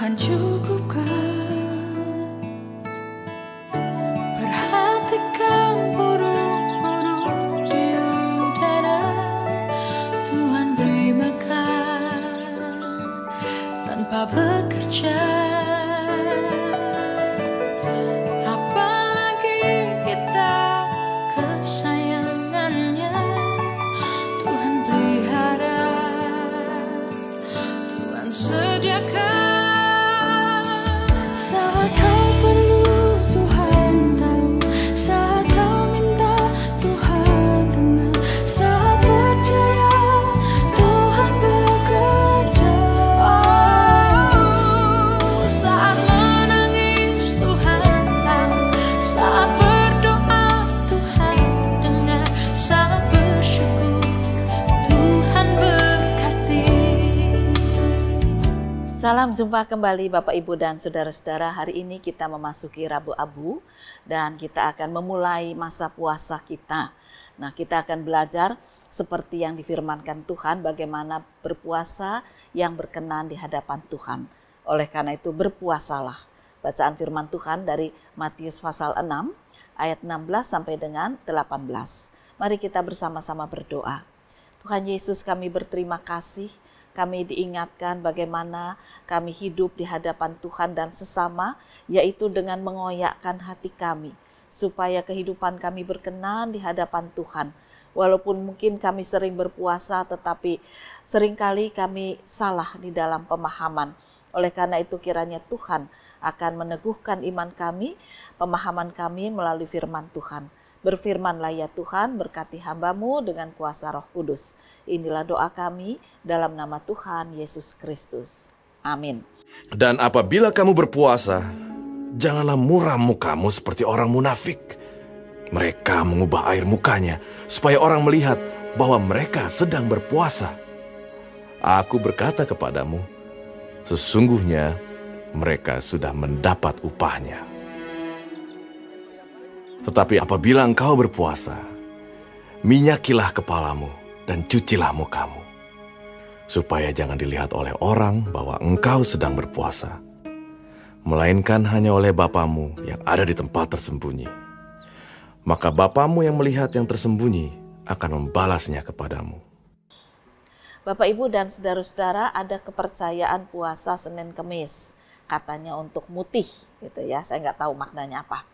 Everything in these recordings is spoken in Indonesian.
Tuhan cukupkan. Perhatikan burung-burung di udara, Tuhan beri makan tanpa bekerja. Apalagi kita kesayangannya, Tuhan pelihara, Tuhan sediakan. Saat kau perlu, Tuhan tahu. Saat kau minta, Tuhan dengar. Saat percaya, Tuhan bekerja. Saat menangis, Tuhan tahu. Saat berdoa, Tuhan dengar. Saat bersyukur, Tuhan berkati. Salam jumpa kembali Bapak Ibu dan Saudara-saudara. Hari ini kita memasuki Rabu Abu dan kita akan memulai masa puasa kita. Nah, kita akan belajar seperti yang difirmankan Tuhan, bagaimana berpuasa yang berkenan di hadapan Tuhan. Oleh karena itu berpuasalah. Bacaan firman Tuhan dari Matius pasal 6 ayat 16 sampai dengan 18. Mari kita bersama-sama berdoa. Tuhan Yesus, kami berterima kasih. Kami diingatkan bagaimana kami hidup di hadapan Tuhan dan sesama, yaitu dengan mengoyakkan hati kami, supaya kehidupan kami berkenan di hadapan Tuhan. Walaupun mungkin kami sering berpuasa, tetapi seringkali kami salah di dalam pemahaman. Oleh karena itu kiranya Tuhan akan meneguhkan iman kami, pemahaman kami melalui firman Tuhan. Berfirmanlah ya Tuhan, berkati hamba-Mu dengan kuasa Roh Kudus. Inilah doa kami dalam nama Tuhan Yesus Kristus. Amin. Dan apabila kamu berpuasa, janganlah muram mukamu seperti orang munafik. Mereka mengubah air mukanya supaya orang melihat bahwa mereka sedang berpuasa. Aku berkata kepadamu, sesungguhnya mereka sudah mendapat upahnya. Tetapi apabila engkau berpuasa, minyakilah kepalamu dan cucilah mukamu, supaya jangan dilihat oleh orang bahwa engkau sedang berpuasa, melainkan hanya oleh Bapamu yang ada di tempat tersembunyi. Maka Bapamu yang melihat yang tersembunyi akan membalasnya kepadamu. Bapak, Ibu, dan saudara-saudara, ada kepercayaan puasa Senin Kemis. Katanya untuk mutih, gitu ya. Saya nggak tahu maknanya apa.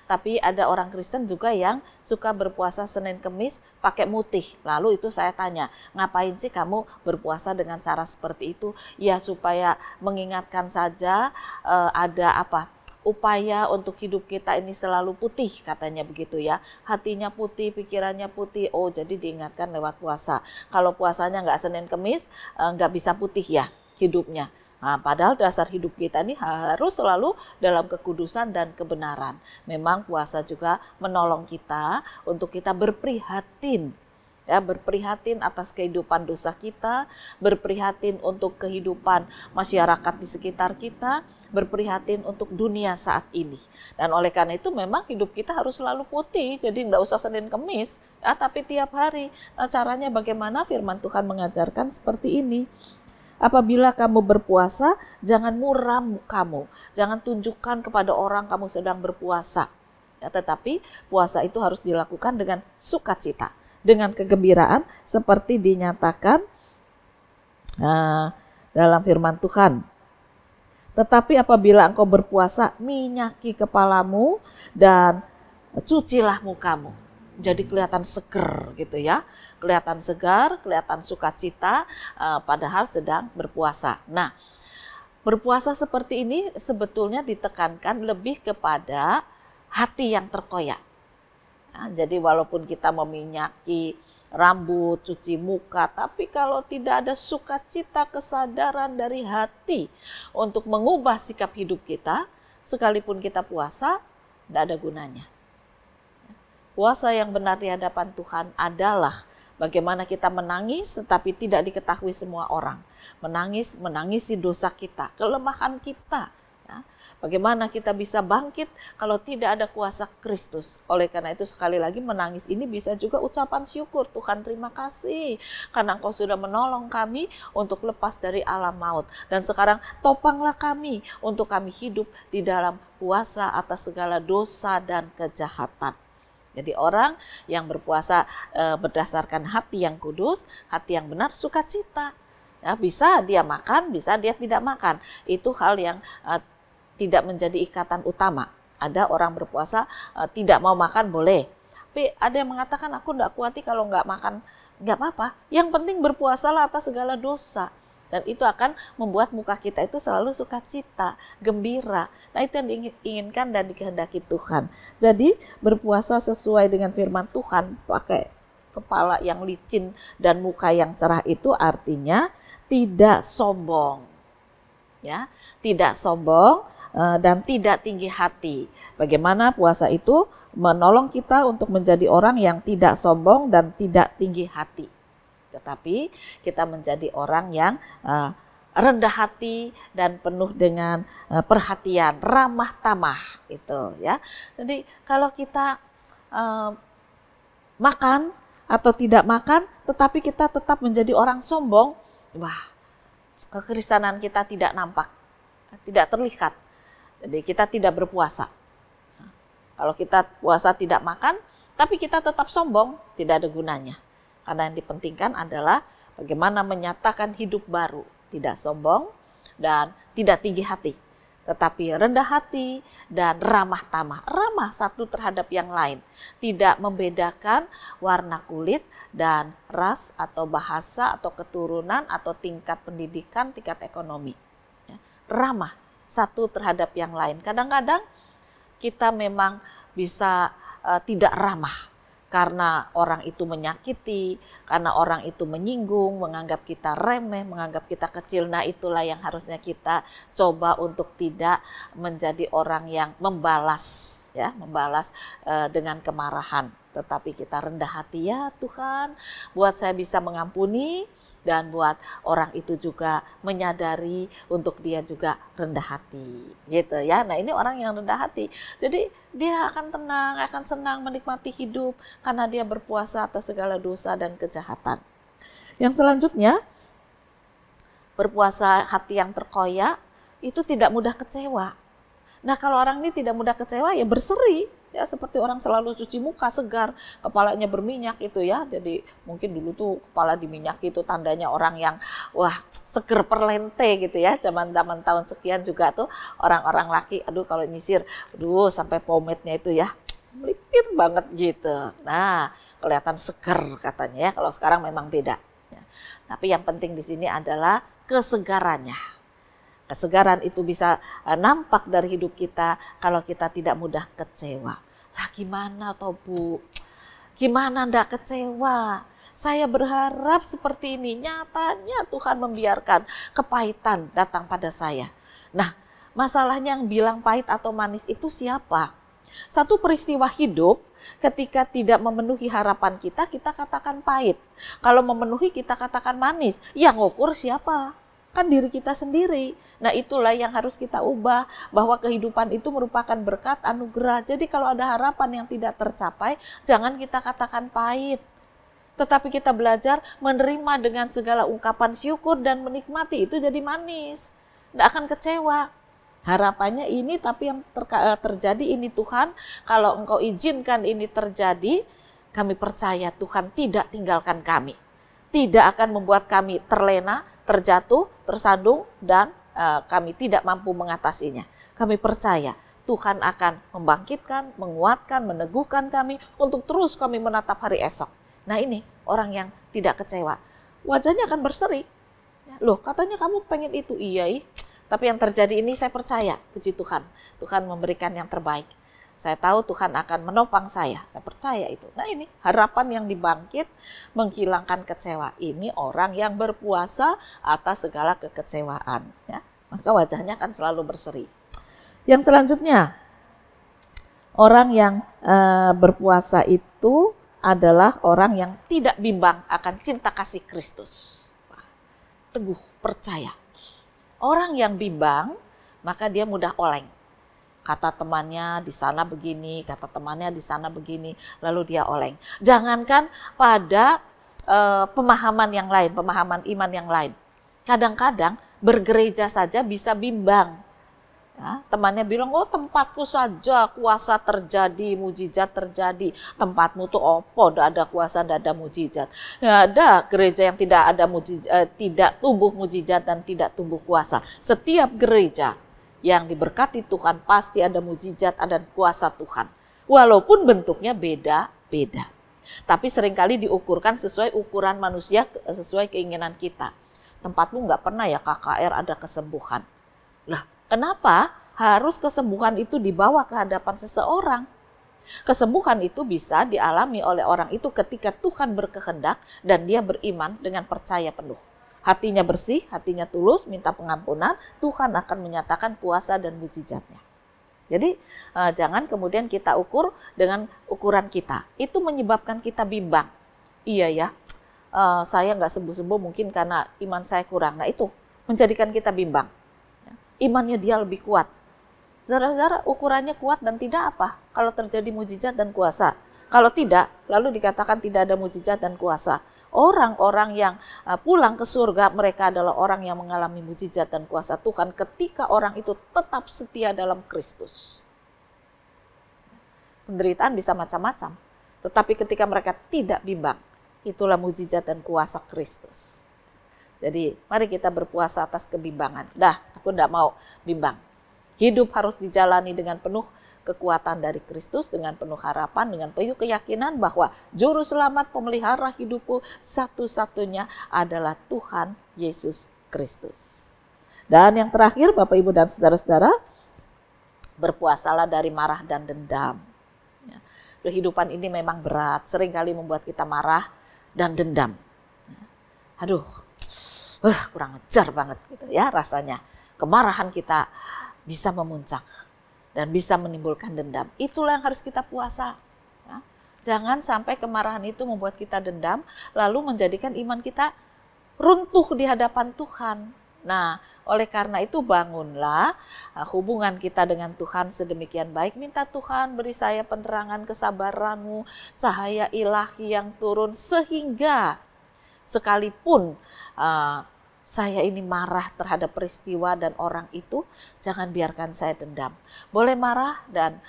Tapi ada orang Kristen juga yang suka berpuasa Senin Kemis pakai mutih. Lalu itu saya tanya, ngapain sih kamu berpuasa dengan cara seperti itu? Ya supaya mengingatkan saja ada upaya untuk hidup kita ini selalu putih, katanya begitu ya. Hatinya putih, pikirannya putih. Oh, jadi diingatkan lewat puasa. Kalau puasanya nggak Senin Kemis, nggak bisa putih ya hidupnya. Nah, padahal dasar hidup kita ini harus selalu dalam kekudusan dan kebenaran. Memang puasa juga menolong kita untuk kita berprihatin. Ya, berprihatin atas kehidupan dosa kita, berprihatin untuk kehidupan masyarakat di sekitar kita, berprihatin untuk dunia saat ini. Dan oleh karena itu memang hidup kita harus selalu putih, jadi enggak usah Senin Kemis, ya, tapi tiap hari. Nah, caranya bagaimana? Firman Tuhan mengajarkan seperti ini. Apabila kamu berpuasa, jangan muram mukamu, jangan tunjukkan kepada orang kamu sedang berpuasa. Ya, tetapi puasa itu harus dilakukan dengan sukacita, dengan kegembiraan seperti dinyatakan dalam firman Tuhan. Tetapi apabila engkau berpuasa, minyaki kepalamu dan cucilah mukamu. Jadi kelihatan seger gitu ya, kelihatan segar, kelihatan sukacita, padahal sedang berpuasa. Nah, berpuasa seperti ini sebetulnya ditekankan lebih kepada hati yang terkoyak. Nah, jadi walaupun kita meminyaki rambut, cuci muka, tapi kalau tidak ada sukacita, kesadaran dari hati untuk mengubah sikap hidup kita, sekalipun kita puasa, tidak ada gunanya. Puasa yang benar di hadapan Tuhan adalah bagaimana kita menangis tetapi tidak diketahui semua orang. Menangisi dosa kita, kelemahan kita. Ya. Bagaimana kita bisa bangkit kalau tidak ada kuasa Kristus? Oleh karena itu sekali lagi menangis ini bisa juga ucapan syukur. Tuhan terima kasih karena Engkau sudah menolong kami untuk lepas dari alam maut. Dan sekarang topanglah kami untuk kami hidup di dalam puasa atas segala dosa dan kejahatan. Jadi orang yang berpuasa berdasarkan hati yang kudus, hati yang benar, sukacita. Ya, bisa dia makan, bisa dia tidak makan. Itu hal yang tidak menjadi ikatan utama. Ada orang berpuasa tidak mau makan boleh. Tapi ada yang mengatakan aku tidak kuati kalau nggak makan, nggak apa-apa. Yang penting berpuasalah atas segala dosa. Dan itu akan membuat muka kita itu selalu sukacita, gembira. Nah itu yang diinginkan dan dikehendaki Tuhan. Jadi berpuasa sesuai dengan firman Tuhan, pakai kepala yang licin dan muka yang cerah itu artinya tidak sombong. Ya, tidak sombong dan tidak tinggi hati. Bagaimana puasa itu menolong kita untuk menjadi orang yang tidak sombong dan tidak tinggi hati. Tetapi kita menjadi orang yang rendah hati dan penuh dengan perhatian, ramah tamah itu ya. Jadi kalau kita makan atau tidak makan, tetapi kita tetap menjadi orang sombong, wah, kekristenan kita tidak nampak, tidak terlihat. Jadi kita tidak berpuasa. Kalau kita puasa tidak makan, tapi kita tetap sombong, tidak ada gunanya. Karena yang dipentingkan adalah bagaimana menyatakan hidup baru, tidak sombong dan tidak tinggi hati, tetapi rendah hati dan ramah tamah. Ramah satu terhadap yang lain, tidak membedakan warna kulit dan ras atau bahasa atau keturunan atau tingkat pendidikan, tingkat ekonomi. Ramah satu terhadap yang lain. Kadang-kadang kita memang bisa tidak ramah karena orang itu menyakiti, karena orang itu menyinggung, menganggap kita remeh, menganggap kita kecil. Nah itulah yang harusnya kita coba untuk tidak menjadi orang yang membalas, ya, membalas dengan kemarahan. Tetapi kita rendah hati, ya Tuhan, buat saya bisa mengampuni, dan buat orang itu juga menyadari untuk dia juga rendah hati, gitu ya. Nah ini orang yang rendah hati, jadi dia akan tenang, akan senang menikmati hidup karena dia berpuasa atas segala dosa dan kejahatan. Yang selanjutnya, berpuasa hati yang terkoyak itu tidak mudah kecewa. Nah kalau orang ini tidak mudah kecewa ya berseri. Ya seperti orang selalu cuci muka segar, kepalanya berminyak itu ya. Jadi mungkin dulu tuh kepala diminyaki itu tandanya orang yang wah seger perlente gitu ya. Zaman-zaman tahun sekian juga tuh orang-orang laki, aduh kalau nyisir, aduh sampai pomade-nya itu ya melipir banget gitu. Nah kelihatan seger katanya ya. Kalau sekarang memang beda. Ya. Tapi yang penting di sini adalah kesegarannya. Kesegaran itu bisa nampak dari hidup kita kalau kita tidak mudah kecewa. Lah gimana toh Bu? Gimana ndak kecewa? Saya berharap seperti ini. Nyatanya Tuhan membiarkan kepahitan datang pada saya. Nah, masalahnya yang bilang pahit atau manis itu siapa? Satu peristiwa hidup ketika tidak memenuhi harapan kita, kita katakan pahit. Kalau memenuhi kita katakan manis. Yang ngukur siapa? Kan diri kita sendiri. Nah itulah yang harus kita ubah, bahwa kehidupan itu merupakan berkat anugerah. Jadi kalau ada harapan yang tidak tercapai, jangan kita katakan pahit. Tetapi kita belajar menerima dengan segala ungkapan syukur dan menikmati, itu jadi manis. Tidak akan kecewa. Harapannya ini, tapi yang terjadi ini Tuhan, kalau Engkau izinkan ini terjadi, kami percaya Tuhan tidak tinggalkan kami. Tidak akan membuat kami terlena, terjatuh, tersandung, dan kami tidak mampu mengatasinya. Kami percaya Tuhan akan membangkitkan, menguatkan, meneguhkan kami untuk terus kami menatap hari esok. Nah ini orang yang tidak kecewa, wajahnya akan berseri. Loh katanya kamu pengen itu, iya tapi yang terjadi ini saya percaya, puji Tuhan. Tuhan memberikan yang terbaik. Saya tahu Tuhan akan menopang saya percaya itu. Nah ini harapan yang dibangkit, menghilangkan kecewa. Ini orang yang berpuasa atas segala kekecewaan. Ya. Maka wajahnya akan selalu berseri. Yang selanjutnya, orang yang berpuasa itu adalah orang yang tidak bimbang akan cinta kasih Kristus. Teguh, percaya. Orang yang bimbang, maka dia mudah oleng. Kata temannya di sana begini, kata temannya di sana begini, lalu dia oleng. Jangankan pada pemahaman yang lain, pemahaman iman yang lain. Kadang-kadang bergereja saja bisa bimbang. Ya, temannya bilang, oh tempatku saja kuasa terjadi, mujizat terjadi. Tempatmu tuh opo, tidak ada kuasa, tidak ada mujizat. Ya, ada gereja yang tidak ada tidak tumbuh mujizat dan tidak tumbuh kuasa. Setiap gereja yang diberkati Tuhan pasti ada mujizat, ada kuasa Tuhan. Walaupun bentuknya beda-beda. Tapi seringkali diukurkan sesuai ukuran manusia, sesuai keinginan kita. Tempatmu nggak pernah ya KKR ada kesembuhan. Lah, kenapa harus kesembuhan itu dibawa ke hadapan seseorang? Kesembuhan itu bisa dialami oleh orang itu ketika Tuhan berkehendak dan dia beriman dengan percaya penuh. Hatinya bersih, hatinya tulus, minta pengampunan, Tuhan akan menyatakan kuasa dan mujizatnya. Jadi jangan kemudian kita ukur dengan ukuran kita. Itu menyebabkan kita bimbang. Iya ya, saya nggak sembuh-sembuh mungkin karena iman saya kurang. Nah itu menjadikan kita bimbang. Imannya dia lebih kuat. Saudara-saudara, ukurannya kuat dan tidak apa kalau terjadi mujizat dan kuasa. Kalau tidak, lalu dikatakan tidak ada mujizat dan kuasa. Orang-orang yang pulang ke surga, mereka adalah orang yang mengalami mujizat dan kuasa Tuhan ketika orang itu tetap setia dalam Kristus. Penderitaan bisa macam-macam, tetapi ketika mereka tidak bimbang, itulah mujizat dan kuasa Kristus. Jadi mari kita berpuasa atas kebimbangan. Aku tidak mau bimbang. Hidup harus dijalani dengan penuh kekuatan dari Kristus, dengan penuh harapan, dengan penuh keyakinan bahwa juru selamat pemelihara hidupku satu-satunya adalah Tuhan Yesus Kristus. Dan yang terakhir Bapak Ibu dan saudara-saudara, berpuasalah dari marah dan dendam. Kehidupan ini memang berat, seringkali membuat kita marah dan dendam. Aduh, kurang ajar banget gitu ya rasanya. Kemarahan kita bisa memuncak dan bisa menimbulkan dendam. Itulah yang harus kita puasa. Ya. Jangan sampai kemarahan itu membuat kita dendam, lalu menjadikan iman kita runtuh di hadapan Tuhan. Nah, oleh karena itu bangunlah hubungan kita dengan Tuhan sedemikian baik. Minta Tuhan beri saya penerangan kesabaran-Mu, cahaya ilahi yang turun sehingga sekalipun saya ini marah terhadap peristiwa dan orang itu, jangan biarkan saya dendam. Boleh marah dan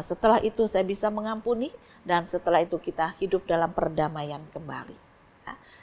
setelah itu saya bisa mengampuni dan setelah itu kita hidup dalam perdamaian kembali.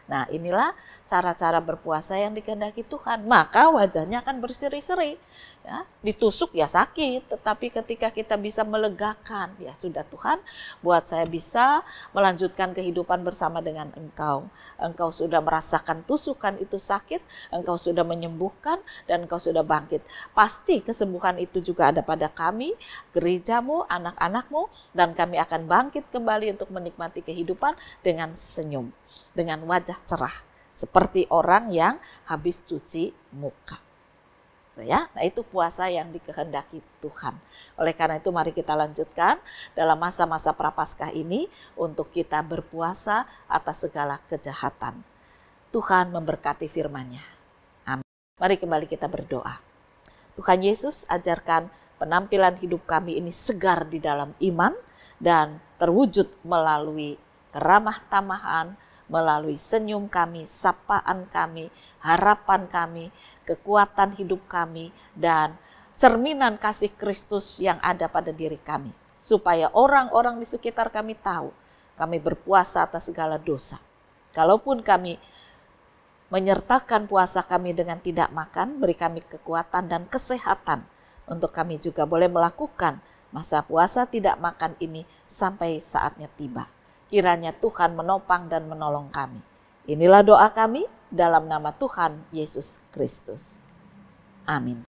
Nah inilah cara-cara berpuasa yang dikehendaki Tuhan. Maka wajahnya akan berseri-seri. Ya, ditusuk ya sakit, tetapi ketika kita bisa melegakan, ya sudah Tuhan, buat saya bisa melanjutkan kehidupan bersama dengan Engkau. Engkau sudah merasakan tusukan itu sakit, Engkau sudah menyembuhkan, dan Engkau sudah bangkit. Pasti kesembuhan itu juga ada pada kami, gereja-Mu, anak-anak-Mu, dan kami akan bangkit kembali untuk menikmati kehidupan dengan senyum, dengan wajah cerah, seperti orang yang habis cuci muka. Ya, nah itu puasa yang dikehendaki Tuhan. Oleh karena itu mari kita lanjutkan dalam masa-masa Prapaskah ini untuk kita berpuasa atas segala kejahatan. Tuhan memberkati firman-Nya. Amin. Mari kembali kita berdoa. Tuhan Yesus, ajarkan penampilan hidup kami ini segar di dalam iman dan terwujud melalui keramah tamahan, melalui senyum kami, sapaan kami, harapan kami, kekuatan hidup kami, dan cerminan kasih Kristus yang ada pada diri kami. Supaya orang-orang di sekitar kami tahu kami berpuasa atas segala dosa. Kalaupun kami menyertakan puasa kami dengan tidak makan, beri kami kekuatan dan kesehatan untuk kami juga boleh melakukan masa puasa tidak makan ini sampai saatnya tiba. Kiranya Tuhan menopang dan menolong kami. Inilah doa kami dalam nama Tuhan Yesus Kristus. Amin.